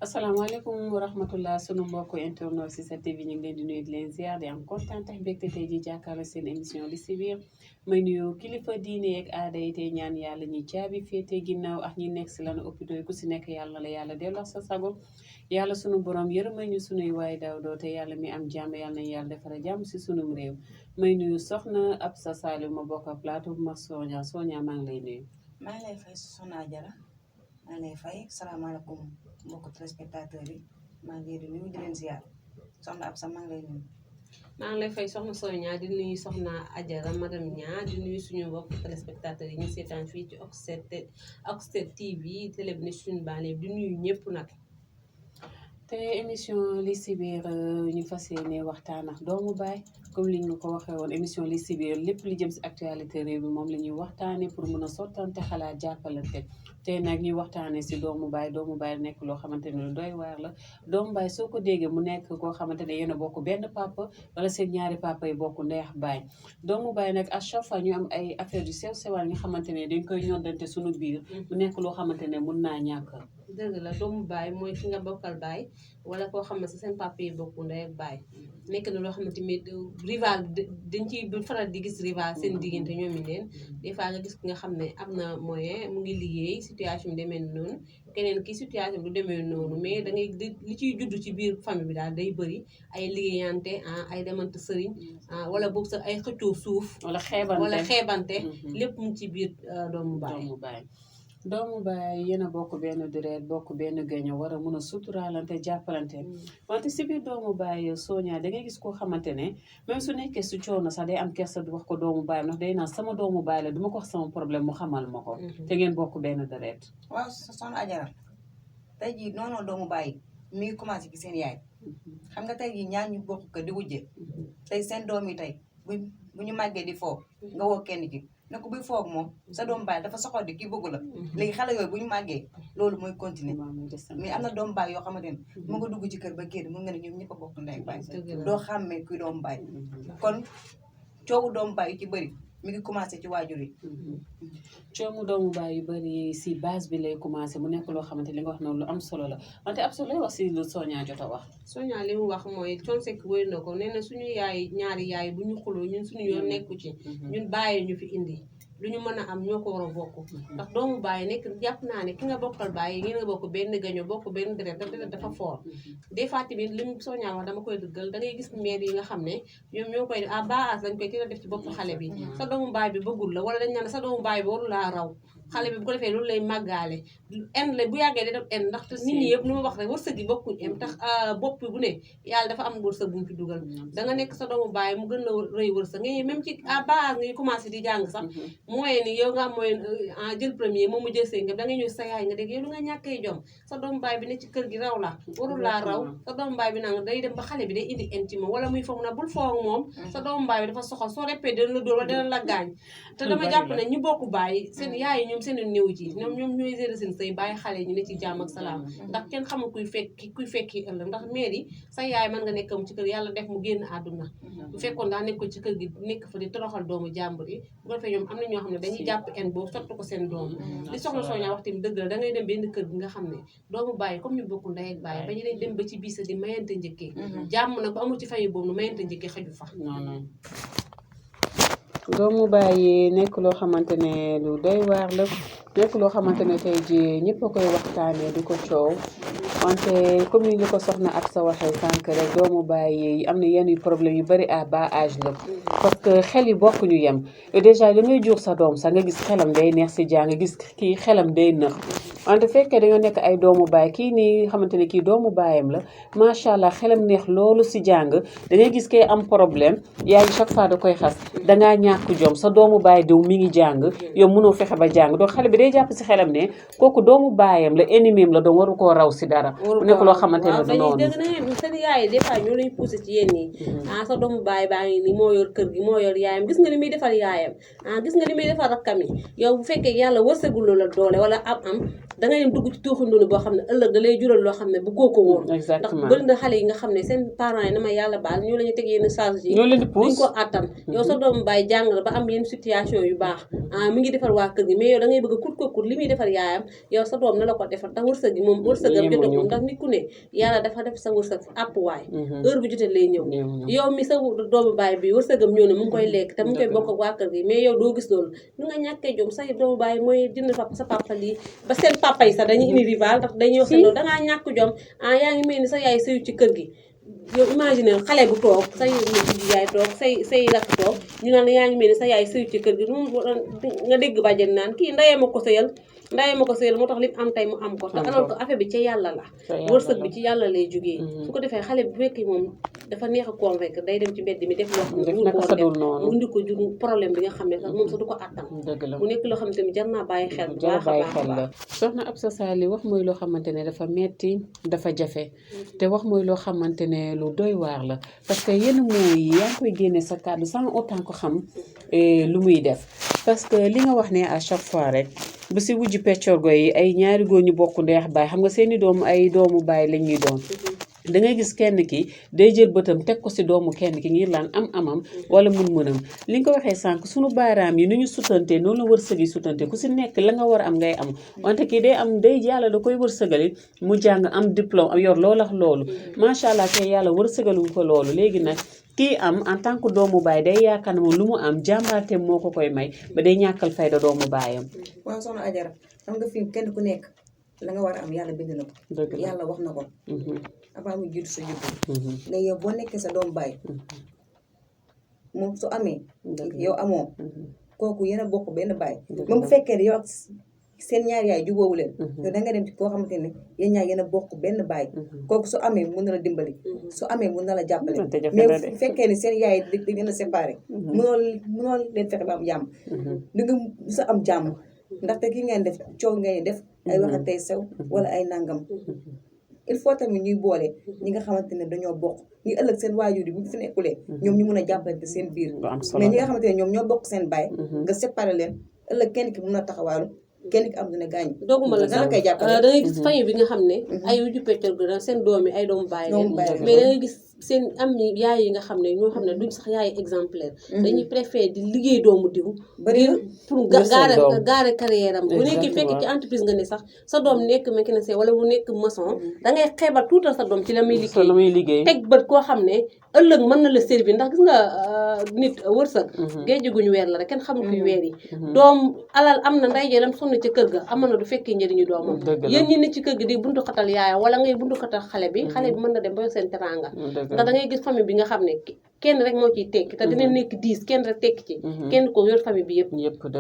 asalaamaaleykum wa rahmatullah sunu mbokku internet si sa TV ñu ngi leen di nuyu di leen ziar di am kontaan tax mbégte tey ji jàkkaarloo seen émission li si biir may nuyu kilifa diine ak aada yi tey ñaan yàlla ñi caabi féete ginnaaw ak ñi nekk si lanu hôpitaux yi ku si nekk yàlla la yàlla delloo sa sago yàlla sunu borom yërëmay ñu sunuy waay daaw doo te yàlla mi am jàmm yàlla nañu yàlla defara jàmm si sunum réew may nuyu soxna Absa Saliou ma bokk ak plateau bu mag Sonia maa ngi lay nuyu. maa ngi lay fay Soxna Jara maa ngi lay fay salaamaaleykum mbokku téléspectateurs yi maa ngi leen di nuyu di leen ziar soxna Absa maa ngi lay nuyu. maa ngi lay fay soxna Sonia di nuyu soxna Ajara madame Nia di nuyu suñu mbokku téléspectateurs yi ñu seetaan fii ci Oxted TV télé bi ne suñu banlieue di nuyu ñëpp nag. te émission li si biir ñu fas yéene waxtaan ak doomu baay comme li ñu ko waxee woon émission li si biir lépp li jëm si actualité réew mi moom la ñuy waxtaanee pour mën a sottante xalaat jàppalante te nag ñuy waxtaanee si doomu baay nekk loo xamante ne lu doy waar la doomu baay soo ko déggee mu nekk koo xamante ne yéen a bokk benn papa wala seen ñaari papa yi bokk ndey ak baay doomu baay nag à chaque fois ñu am ay affaire yu sew sewaan nga xamante ne dañ koy ñoddante suñu biir mu nekk loo xamante ne mun naa ñàkk. dëgg la doomu baay mooy ki nga bokkal baay wala koo xam ne sa seen papa yi bokku ndey ak baay nekk na loo xamante ni rival dañ ciy faral di gis rival seen diggante ñoom i leen des fois nga gis ki nga xam ne am na moyen mu ngi liggéey situation bi demee noonu keneen ki situation bi du demee noonu mais da ngay li ciy judd ci biir famille bi daal day bëri ay liggéeyante ay demante sëriñ wala boobu sax ay xëccoo suuf wala xeebante lépp mu ci biir doomu baay. doomu baay yéen a bokk benn deret bokk benn gaño war a mun a suturaalante jàppalante wante si biir doomu baay Sonia da ngay gis koo xamante ne même su nekkee su coono sax day am kersa du wax ko doomu baay ndax day naan sama doomu baay la duma ko wax sama problème mu xamal ma ko te ngeen bokk benn deret. waaw soxna Ajara tey jii noonu doomu baay mi ngi commencé ci seen yaay xam nga tey jii ñaar ñu bokk ko di wujje tey seen doom yi tey bu ñu màggee di foo nga woo kenn ki ne ko buy foog moom sa doomu baay dafa soxor di kii bëggu la léegi xale yooyu bu ñu màggee loolu mooy continuer mais am na doomu baay yoo xamante ne mu nga dugg ci kër ba génn mun nga ne ñoom ñëpp a bokk ndey ak baay doo xàmmee kuy doomu baay kon coowu doomu baay yu ci bëri mi ngi commencé ci waajur yi coomu doomu baay yu bëri si base bi lay commencé mu nekk loo xamante li nga wax noonu lu am solo la wante ab solo lay wax si lu Sonia jot a wax. Sonia li mu wax mooy Thione wéy na ko nee na suñu yaay ñaari yaay bu ñu xuloo ñun suñu yoon nekku ci ñun bàyyi ñu fi indi lu ñu mën a am ñoo ko war a bokk ndax doomu baay nekk jàpp naa ne ki nga bokkal baay ngeen nga bokk benn gaño bokk benn deret dafa fort des fois tamit li mu Sonia wax dama koy dëggal da ngay gis maire yi nga xam ne ñoom ñoo koy def à bas âge lañ koy teel a def ci bopp xale bi sa doomu baay bi bëggul la wala dañ naan sa doomu baay bi waru laa raw xale bi bu ko defee loolu lay màggaale en la bu yàggee day def en ndaxte nit ñi yëpp lu ma wax rek wërsëg yi bokkuñ em tax bopp bu ne yàlla dafa am wërsëg bu mu fi dugal da nga nekk sa doomu baay mu gën la rëy wërsëg nga même ci à base ngay commencé di jàng sax moyen ni yow nga am moyen jël premier moom mu jël seen nga da nga ñëw sa yaay nga dégg yow lu nga ñàkkee jom sa doomu baay bi ne ci kër gi raw la warul laa raw sa doomu baay bi nag day dem ba xale bi day indi intime wala muy foog na bul foog moom sa doomu baay bi dafa soxal soo reppee dina la dóor wala dina la gaañ te dama jàpp ne ñu bokk baay seen yaay ñoom seen néew ji ñoom ñooy gérer seen sëy bàyyi xale ñu ne ci jàmm ak salaam ndax kenn xamul kuy fekki ëllëg ndax mère yi sa yaay mën nga nekkam ci kër yàlla def mu génn àdduna bu fekkoon daa nekk ci kër gi nekk fa di toroxal doomu jàmbur yi bu ko defee ñoom am na ñoo xam ne dañuy jàpp en boobu sotti ko seen doom li soxna Sonia wax tamit dëgg la da ngay dem benn kër gi nga xam ne doomu bàyyi comme ñu bokk ndey ak bàyyi ba ñu dañ dem ba ci biir sa di mayante njëkkee jàmm nag ba amul ci famille boobu nu mayante njëkkee xaju fa doomu baay nekk loo xamante ne lu doy waar la nekk loo xamante ne tey ji ñëpp a koy waxtaanee di ko coow wante comme ni ñu ko soxna ak sa waxee sànq rek doomu baay yi am na yenn problème yu bari à bas âge la parce que xel yi bokk ñu yem déjà da ngay jur sa doom sax nga gis xelam day neex si jàng nga gis kii xelam day nëx wante fekkee dañoo nekk ay doomu baay kii nii xamante ne kii doomu baayam la macha allah xelam neex loolu si jàng da ngay gis kay am problème yaay chaque fois da koy xas dangaa ñàkk jom sa doomu baay diw mi ngi jàng yow mënoo fexe ba jàng donc xale bi day jàpp si xelam ne kooku doomu baayam la ennemi la doon waru koo raw si dara mu nekk loo xamante ne du noonu seen yaay des fois ñoo lay poussé ci yenn yi sa doomu baay baa ngi ni moo yor kër gi moo yor yaayam gis nga li muy defal yaayam gis nga li muy defal rakkam yi yow bu fekkee yàlla wërsëgul la doole wala am da ngay dem dugg ci tuuxi ndunu boo xam ne ëllëg da lay jural loo xam ne bu ko woon ndax bëri na xale yi nga xam ne seen parents yi na ma yàlla baal ñoo la ñu teg yenn charge yi duñ ko attan yow sa doomu baay jàng la ba am yenn situation yu baax mi ngi defar waa kër gi mais yow da ngay bëgg a kut ko kut li muy defar yaayam yow sa doom na la ko defar ndax wërsëg gi moom wërsëgam jotagul ndax nit ku ne yàlla dafa def sa wërsëg àpp waay heure bu jotee lay ñëw yow mi sa doomu baay bi wërsëgam ñëw ne mu ngi koy lekk te mu ngi koy bokk ak waa kër gi mais yow doo gis loolu ñu nga ñàkkee jom sa doomu baay mooy jënd sa papa lii ba seen papa yi sax dañuy indi rival ndax dañuy wax loolu dangaa ñàkk jom yaa ngi mel ni sa yaay sëyu ci kër gi yow imagine xale bu toog say yaay toog say rakk toog ñu naan yaa ngi mel ni sa yaay sëyu ci kër gi nga dégg bàjjen naan kii ndayee ma ko sëyal moo tax li am tey mu am ko te alors que affaire bi ci yàlla la wërsëg bi ci yàlla lay jógee su ko defee xale bu fekkee moom dafa neex a convaincre day dem ci mbedd mi def loo xam ne mu indi ko jur problème bi nga xam ne sax moom sax du ko attan mu nekk loo xam ne tamit jar naa bàyyi xel bu baax a baax soxna Absa Sali wax mooy loo xamante ne dafa metti dafa jafe te wax mooy loo xamante ne lu doy waar la parce que yenn mooy yaa ngi koy génne sa kàddu sans autant ko xam lu muy def parce que li nga wax ne à chaque fois rek bu si wujji peccorgo yi ay ñaari góor ñu bokk ndeex baay xam nga seeni doom ay doomu baay la ñuy doon da ngay gis kenn ki day jël bëtam teg ko si doomu kenn ki ngir laan amam wala mun-munam li nga ko waxee sànq sunu baaraam yi nu ñu sutante noonu la wërsëg yi sutante ku si nekk la nga war a am ngay am wante kii day am day yàlla da koy wërsëgali mu jàng am diplôme am yor loolu ak loolu macha allah kay yàlla wërsëgalu ko loolu léegi nag kii am en tant que doomu baay day yaakaar ne moom lu mu am jàmbaarteem moo ko koy may ba day ñàkkal fayda doomu baayam. waaw soxna Ajara xam nga fi kenn ku nekk la nga war a am yàlla bind na ko. yàlla wax na ko. avant mu jiitu sa juddu. léegi yow boo nekkee sa doomu baay moom su amee. yow amoo. kooku yéen a bokk benn baay. même bu fekkee ne yow ak seen ñaari yaay jubóowu leen. yow da nga dem ci koo xamante ne yéen ñaar yéen a bokk benn baay. kooku su amee mun na la dimbali. su amee mun na la jàppale. mais bu fekkee ne seen yaay da ngeen a séparé. mënoo leen fexe ba am jàmm. di nga sa am jàmm. ndaxte ki ngeen def coow ngeen def. ay waxatey sew wala ay nangam. il faut tamit ñuy boole ñi nga xamante ne dañoo bokk ñu ëllëg seen waajur yi bu fi nekkulee. ñoom ñu mun a jàppalante seen biir. mais ñi nga xamante ne ñoom ñoo bokk seen baay. nga séparé leen ëllëg kenn ki mun a taxawaalu. kenn ki am dina gaañ. dooguma la sax da ngay gis famille bi nga xam ne. ay wujju peccal gu seen doom yi ay doomu baay leen mais da ngay gis seen am ni yaay yi nga xam ne ñoo xam ne duñ sax yaay exemplaire. dañuy préféré di liggéey doomu diw. bari pour gaare carrière am. bu nekkee fekk ci entreprise nga ne sax sa doom nekk mécanicien wala mu nekk maçon da ngay xeebal tuutal sa doom ci la muy liggéey. teg bët koo xam ne ëllëg mën na la servir ndax gis nga nit wërsëg. géej guñu weer la rek kenn xamul kuy weer yi. doom alal am na nday jeelam sonn ci kër ga amoon na du fekkee njëriñu doomam. yéen ñi ne ci kër gi di buntu xatal yaayam wala ngay buntu xatal xale bi mën na dem ba seen teranga ndax da ngay gis famille bi nga xam ne kenn rek moo ciy tekki te dina nekk 10 kenn rek tekki ci kenn ko yor famille bi yëpp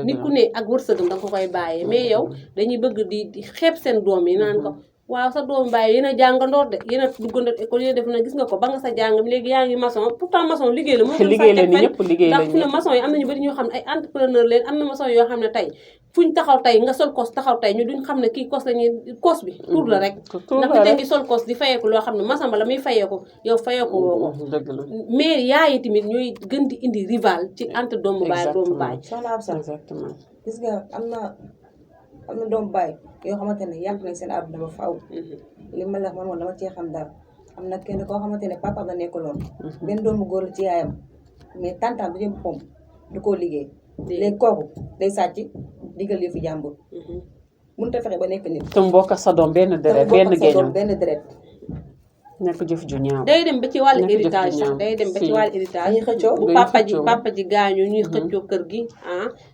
nit ku ne ak wërsëgam da nga ko koy bàyyee mais yow dañuy bëgg di xeeb seen doom yi naan ko waaw sa doomu bàyyi yéen a jàngandoor de yéen a duggandoor école yéen def na gis nga ko ba nga sa jàngam léegi yaa ngi maçon pourtant maçon liggéey la moo liggéey la ni ñëpp liggéey la ndax fu ne maçon yi am nañu bëri ñoo xam ne ay entrepreneur leen am na maçon yoo xam ne tey fuñ taxaw tey nga sol kos taxaw tey ñu duñ xam ne kii kos lañuy kos bi tur la rek ndax di ngi sol kos di fayeeku loo xam ne maçon ba la muy fayeeku yow fayeeku woo ko mais yaayi tamit ñooy gën di indi rival ci entre doomu baay doomu baay exactement gis nga am na doomu baay yoo xamante ne yàq nañ seen àdduna ba faaw li ma la wax man moom dama cee xam dara am na kenn koo xamante ne papa la nekkaloon benn doomu góor la ci yaayam mais tantam bi jëm pom du koo liggéey léegi kooku day sàcc digal yëfi jàmbur mënut a fexe ba nekk nit. te mbokk sa doom benn deret benn deret nekk jëf ju ñaaw day dem ba ci wàllu héritage sax day dem ba ci wàllu héritage bu papa ji gaañu ñuy xëccoo kër gi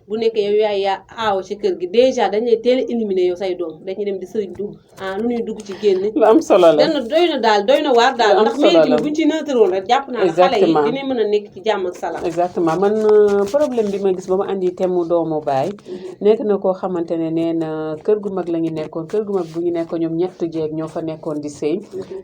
bu nekkee yow yaay yaa aaw ci kër gi dèjà dañ lay teel a éliminer yow say doom dañuy dem di sëriñtu lu ñuy dugg ci génn lu am solo la doy na waar daal ndax mais tamit buñ ci nëtëroon rek jàpp naa ne xale yi dinañ mën a nekk ci jàmm ak salaam exactement man problème bi ma gis ba ma andi temu doomu baay nekk na koo xamante ne nee na kër gu mag la ñu nekkoon kër gu mag bu ñu nekkoon ñoom ñett jeeg ñoo fa nekkoon di sëy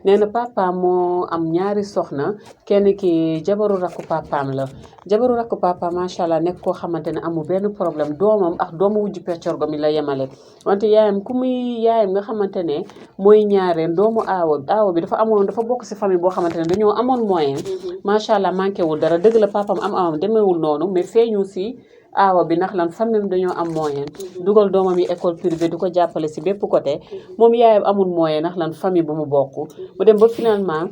nee na papa papaam moo am ñaari soxna kenn ki jabaru rakku papaam la jabaru rakku papaam macha allah nekk koo xamante ne amul benn problème doomam ak doomu wujju peccorgo mi la yemale wante yaayam ku muy yaayam nga xamante ne mooy ñaareen doomu aawa bi dafa bokk si famille boo xamante ne dañoo amoon moyen macha allah manqué wul dara dëgg la papaam am demeewul noonu mais feeñu si aawa bi ndax lan famille dañoo am moyen dugal doomam yi école privée di ko jàppale si bépp côté moom yaayam amul moyen ndax lan famille bu mu bokk mu dem ba finalement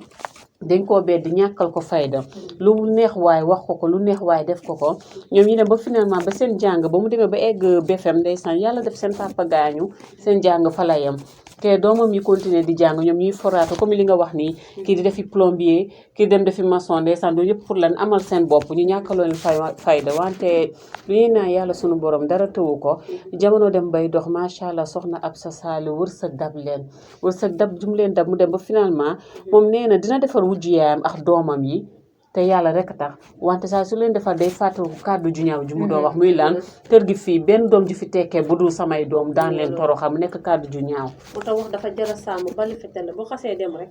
dañ koo beddi ñàkkal ko fayda lu neex waay wax ko lu neex waay def ko ñoom ñu dem ba finalement ba seen jàng ba mu demee ba egg BFM ndeysaan yàlla def seen papa gaañu seen jàng fa la yem te doomam yi continuer di jàng ñoom ñuy foraatu comme li nga wax nii kii di defi plombier kii dem defi maçon ndeysaan loolu yëpp pour lan amal seen bopp ñu ñàkkaloo leen fayda wante lu ñuy naan yàlla sunu borom dara tëwu ko jamono dem bay dox macha allah soxna Absa Sall wërsëg dab leen wërsëg dab jum leen dab mu dem ba finalement moom nee na dina defar wujju yaayam ak doomam yi te yàlla rek tax wante saa su leen defar day fàttaliku kàddu ju ñaaw ju mu doon wax muy lan kër gi fii benn doom ju fi tekkee bu dul samay doom daan leen toroxam mu nekk kàddu ju ñaaw. moo tax wax dafa jar a sàmm bali fetal la boo xasee dem rek.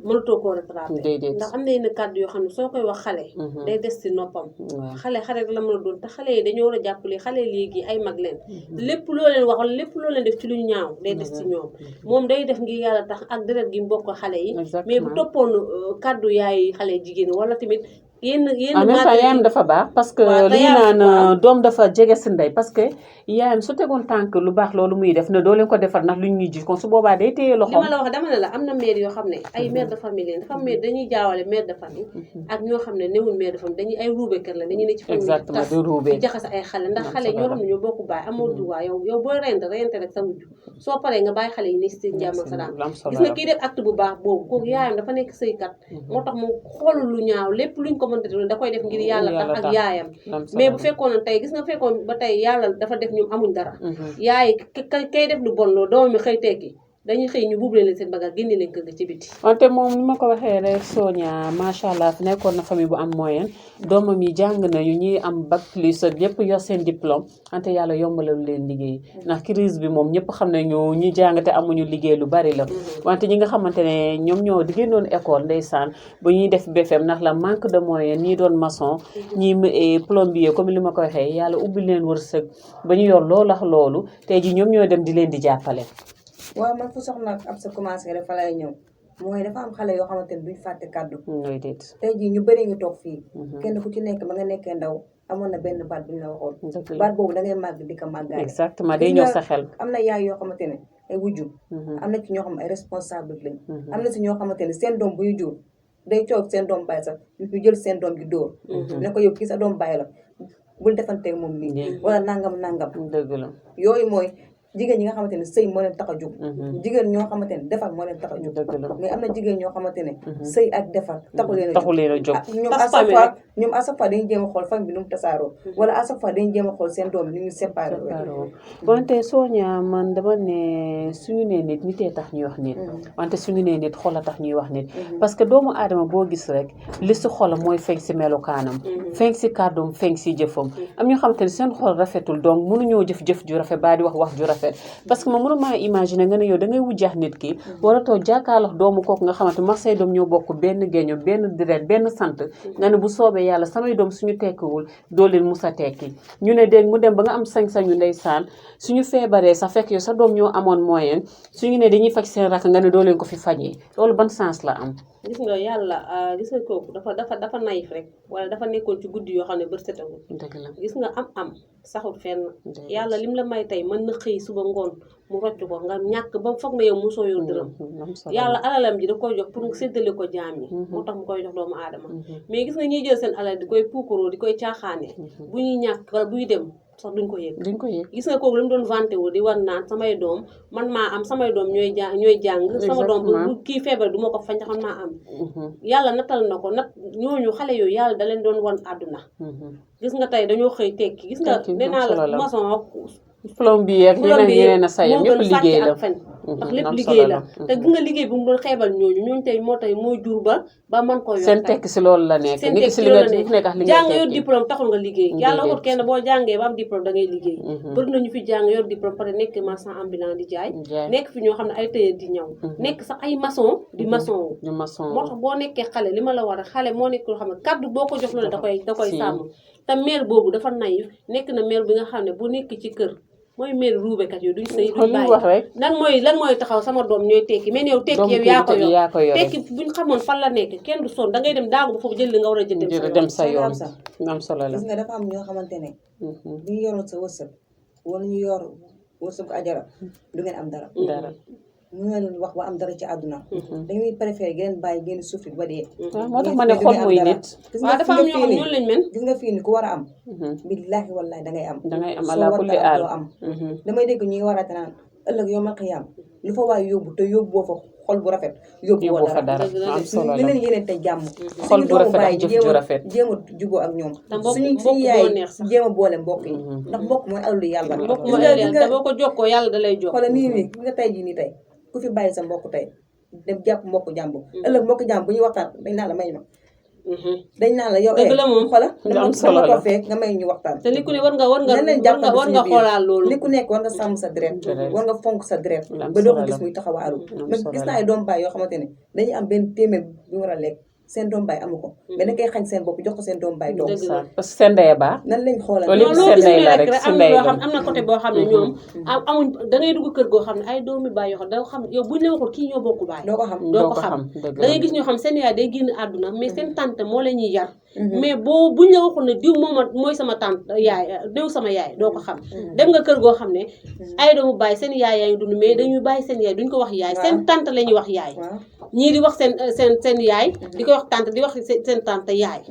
mënatoo koo rattrapé. déedéet ndax am na yenn kàddu yoo xam ne soo koy wax xale. day des ci noppam. xale rek la mën a doon te xale yi dañoo war a jàppale xale léegi ay mag leen. lépp loo leen wax wala lépp loo leen def ci lu ñaaw day des ci ñoom. moom day def ngir yàlla tax ak deret gi mbokk xale yi. mais bu toppoon kàddu yaay xale jigéen wala tamit yenn en même temps yaayam dafa baax parce que li ñu naan doom dafa jege si ndey parce que yaayam su tegoon tànk lu baax loolu muy def ne doo leen ko defar ndax lu ñu ji kon su boobaa day téye loxoom. li ma la wax dama ne la am na mère yoo xam ne ay mère de famille leen dafa am mère dañuy jaawale mère de famille ak ñoo xam ne newul mère de famille dañuy ay ruube kër la dañuy ne ci famille exactement di ruube di jaxase ay xale ndax xale ñoo xam ne ñoo bokk baay amoo droit yow booy rent rek sa wujj soo paree nga bàyyi xale yi ne si jàmm ak salaam gis nga kii def acte bu baax boobu kooku yaayam dafa nekk sëykat moo tax mu xoolul lu ñaaw lépp luñ ko mënta def da koy def ngir yàlla tax ak yaayam mais bu fekkoon ne tey gis nga fekkoon ba tey yàlla dafa def ñoom amuñ dara yaay kay def lu bon loolu doom mi xëy tekki dañuy xëy ñu buubale leen seen bagage génne leen kër ga ci biti wante moom ni ma ko waxee rek Sonia macha allah nekkoon na famille bu am moyen doomam yi jàng nañu ñi am bac plus ñëpp yor seen diplôme wante yàlla yombalalu leen liggéey ndax crise bi moom ñëpp xam nañu ñi jàng te amuñu liggéey lu bari la wante ñi nga xamante ne ñoom ñoo di génnoon école ndeysaan ba ñuy def BFM ndax la manque de moyen ñii doon maçon ñii plombier comme li ma ko waxee yàlla ubbi leen wërsëg ba ñu yor loolu ak loolu tey ji ñoom ñoo dem di leen di jàppale. waaw man fu soxna ab sa commencé rek fa lay ñëw mooy dafa am xale yoo xamante ne duñ fàtte kàddu tey jii ñu bëri ngi toog fii kenn ku ci nekk ba nga nekkee ndaw amoon na benn baat bu ñu la waxoon baat boobu da ngay màgg di ko màggaale exactement day ñëw sa xel am na yaay yoo xamante ne ay wujju am na ci ñoo xam ay responsable lañ am na si ñoo xamante ne seen doom bu ñu jur day coog seen doom bàyyi sax ñu jël seen doom ji dóor ne ko yow kii sa doom bàyyi la bul defanteeg moom lii wala nangam dëgg la yooyu mooy jigéen ñi nga xamante ne sëy moo leen tax a jóg jigéen ñoo xamante ne defar moo leen tax a jóg mais am na jigéen ñoo xamante ne sëy ak defar taxu leen a jóg ñoom à chaque fois dañuy jéem a xool famille bi nu mu tasaaroo wala à chaque fois dañuy jéem a xool seen doom ni ñu séparé wante Sonia man dama ne suñu nee nit nitee tax ñuy wax nit wante suñu nee nit xol a tax ñuy wax nit parce que doomu aadama boo gis rek li si xolam mooy feeñ si melukaanam feeñ si kàddoom feeñ si jëfam am ñoo xamante ne seen xol rafetul donc mënuñoo jëf ju rafet baa di wax ju rafet parce que ma mënuma imaginer nga ne yow da ngay wujjaax nit ki war a toog jàkkaarloo doomu kooku nga xamante mag say doom ñoo bokk benn géño benn deret benn sant nga ne bu soobee yàlla samay doom suñu tekkiwul doo leen musa tekki ñu ne dégg mu dem ba nga am sañ-sañu ndeysaan suñu feebaree sax fekk yow sa doom ñoo amoon moyen suñu ne dañuy faj seen rakk nga ne doo leen ko fi fajee loolu ban sens la am gis nga yàlla gis nga kooku dafa naïf rek wala dafa nekkoon ci guddi yoo xam ne bër setagul gis nga am saxul fenn yàlla lim la may tey mën na xëy suba ngoon mu rocc ko nga ñàkk ba foog na yow mosoo yor dërëm yàlla alalam ji da koy jox pour séddale ko jaam yi moo tax mu koy jox doomu aadama mais gis nga ñuy jël seen alal di koy puukaroo di koy caaxaane bu ñuy ñàkk wala buy dem sax duñ ko yëg gis nga kooku li mu doon vanté wu di war naan samay doom man maa am samay doom ñooy jàng sama doom bu kii feebar du ma ko fañ ndax man maa am yàlla natal na ko ñooñu xale yooyu yàlla da leen doon wan àdduna gis nga tey dañoo xëy tekki gis nga nee naa la maçon plombier ak yeneen a sayam yëpp liggéey la ndax lépp liggéey la te gi nga liggéey bu mu doon xeebal ñooñu tey moo tey moo jur ba man ko yor seen tekki si loolu la nekk seen nit tekki si si li loolu nga la nekk ak li nga jàng yor tekki diplôme taxul nga liggéey yàlla waxut kenn boo jàngee ba am diplôme da ngay liggéey Mhm. bëri na ñu fi jàng yor diplôme pare nekk marchand ambulant di jaay jaay nekk fi ñoo xam ne ay tailleur di ñaw nekk sax ay maçon di maçon wu ñu maçon moo tax boo nekkee xale li ma la war a xale moo nekk loo xam ne kaddu boo ko jox loolu da koy Si. sàmm te mère boobu dafa naïf nekk na mère bi nga xam ne bu nekk ci kër mooy mère ruubekat yooyu duñ sëy kon duñ li bàyyi wax rek lan mooy taxaw sama doom ñooy tekki mais yow tekki doomu yow yaa ko yor yaa ko yore tekki buñ xamoon fan la nekk kenn du sonn da ngay dem daagu ba foofu jël li nga war a jël dem sa yoon sax am solo la gis nga dafa am ñoo xamante ne Mhm. bu ñu yoroon sa wërsëg wala ñu yor wërsëg ajara du ngeen am dara dara mu ngeen wax ba am dara ci àdduna Mhm. dañuy préféré ngeen bàyyi ngeen souffrir ba dee waaw moo tax ma ne xol muy nit gis waaw nga dafa fi am nga ñoo xam fii ñoonu lañ mel gis nga fii ni ku war a am Mhm. billaahi wallaahi da ngay am dangay am soo ala war kulli a am aal doo am Mhm. damay dégg ñuy waraate naan ëllëg yow ma xiyaam lu fa waay yóbbu te yóbbu boo fa xol bu rafet yóbbu yóbbu woo fa dara dara Dëgg la am de. solo li la leen yéene tey jàmm xol suñu bu rafet doomu ak baay jëf jéem ju a rafet jéem a juboo ak ñoom te mbokk suñu mbokk suñu moo yaay neex sax jéem a boole mbokk yi Mhm. ndax mbokk mooy alalu yàlla mbokk gis moo nga leen gis te nga boo ko jokkoo yàlla da lay jox xoolal nii nii gis nga tey jii nii tey ku fi bàyyi sa mbokk tey dem jàpp mbokk jàmbur ëllëg mbokk jàmbur bu ñuy waxtaan dañ naan la may ma dañ naan la yow Dëgg la moom. xoolal Lu am solo dama la. ko fekk nga may ñu waxtaan te li ku ne war nga nan leen jàppale war nga suñu biir. xoolaal loolu li ku nekk war nga sàmm sa deret Deret. war nga fonk sa deret Lu am ba doo ko solo gis la. muy taxawaalu Lu am mais solo gis la. naa ay doom baay yoo xamante ne dañuy am benn téeméer bi war a lekk seen doom baay amu ko mais da koy xañ seen bopp jox ko seen doom baay doom Dëgg la. parce que seen ndey baax nan lañ xoolal Loolu non yëpp loo seen gis ndey ñu la rek rek, am seen na ndey loo la. xam am na côté boo xam ne ñoom amuñ da ngay dugg kër goo xam ne ay doomi baay yoo xam da xam yow buñ la waxul kii ñoo bokk baay doo ko xam doo ko xam dëgg da ngay la gis ñoo xam seen yaay day génn àdduna mais seen tante moo la ñuy yar mais boo buñ la waxul ne diw mooy sama tante yaay diw sama yaay doo ko xam dem nga kër goo xam ne ay doomu baay seen yaay yaa ngi dund mais dañuy bàyyi seen yaay duñ ko wax yaay seen tante la ñuy wax yaay waaw ñii di wax seen yaay di ko wax tante di wax seen tante yaay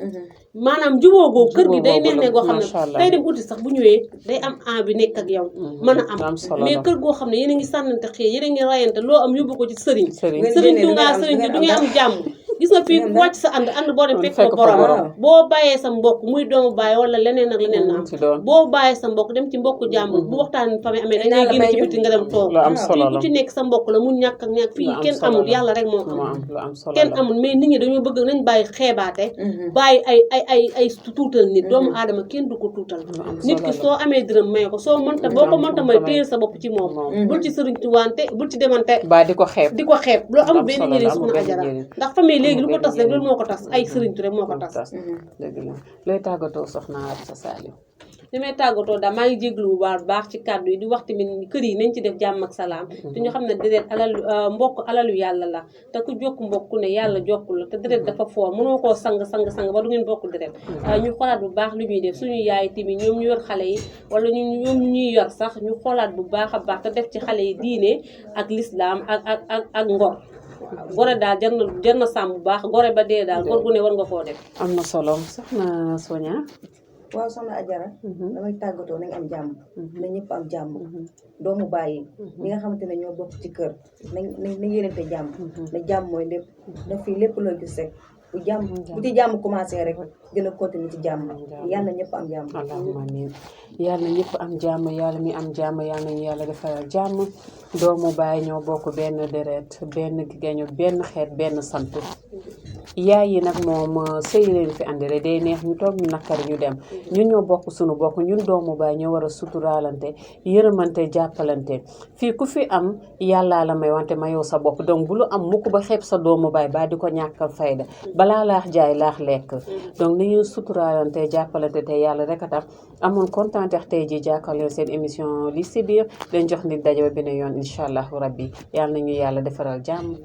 maanaam jubóogoo kër gi day neex ne goo xam ne Macha Allah. day dem uti sax bu ñëwee day am envie nekk ak yow mën a Lu am am solo mais la. kër goo xam ne yéen a ngi sànnante xëy yéen a ngi rayante loo am yóbbu ko ci sëriñ sëriñ Ngeen sëriñ génnee du du ngaa ngeen am- sëriñ du du ngeen ngeen am am jàmm gis nga fii ngeen ku wàcc sa ànd boo dem Kon fekk fekk ko ko borom borom. boo bàyyee sa mbokk muy doomu baay wala leneen ak leneen na am ci doon boo bàyyee sa mbokk dem ci mbokku jàmbur bu waxtaan famille amee dañ lay Yàlla génn may ci ñu. biti nga dem toog lu am waaw. solo fii ku la ci nekk sa mbokk la mu ñàkk ak ñàkk fii Lu am kenn solo amul la. yàlla rek moo moo am am lu am solo kenn la amul mais nit ñi dañoo bëgg nañ bàyyi xeebaate bàyyi ay tuutal nit doomu aadama kenn du ko tuutal Lu am nit solo ki la. soo amee dërëm may ko soo mënta boo ko mënta may téyel sa bopp ci moom moom. bul ci sëriñ wante bul ci demante baa di ko xeeb di ko xeeb loolu amul am benn solo njëriñ la, amul soxna benn Ajara njëriñ. ndax famille léegi lu Amul ko tas benn rek loolu njëriñ. moo ko tas ay sëriñtu rek moo ko tas dëgg la looy tàggatoo soxna Absa Salim li may tàggatoo daal maa ngi jéglu bu baax ci kàddu yi di wax tamit kër yi nañ ci def jàmm ak salaam te ñu xam ne deret alalu mbokk alalu yàlla la te ku jokk mbokk ku ne yàlla jokkul la te deret dafa foor mënoo koo sang ba du ngeen bokk deret ñu xoolaat bu baax lu ñuy def suñu yaay tamit ñoom ñu yor xale yi wala ñoom ñuy yor sax ñu xoolaat bu baax a baax te def ci xale yi diine ak lislaam ak ngor waaw gore daal jar na sàmm bu baax gore ba dee daal gor gu ne war nga koo def am na solo soxna Sonia waaw soxna Ajara damay tàggatoo nañ am jàmm na ñëpp am jàmm doomu bàyyi ñi nga xamante ne ñoo bokk ci kër nañ yénente jàmm na jàmm mooy lépp na fii lépp loo gis rek bu ci jàmm commencé rek gën a continuer ci jàmm yàlla ñëpp am jàmm allahumma amiin yàlla ñëpp am jàmm yàlla mi am jàmm yàlla ñu yàlla defaral jàmm doomu baay ñoo bokk benn deret benn gañu benn xeet benn sant yaay yi nag moom sëy leen fi andi rek day neex ñu toog ñu nakkari ñu dem ñun ñoo bokk suñu bokk ñun doomu baay ñoo war a suturaalante yërëmante jàppalante fii ku fi am yàllaa la may wante mayoo sa bopp donc bu lu am mukk ba xeeb sa doomu baay ba di ko ñàkkal fayda balaa laax jaay laax lekk donc ni ñu suturaalante jàppalante te yàlla rek a tax amoon kontaan tax tey ji jàkkaarloo seen émission li si biir leen jox nit daje ba beneen yoon incha allahu rabbi yàlla nañu yàlla defaral jàmm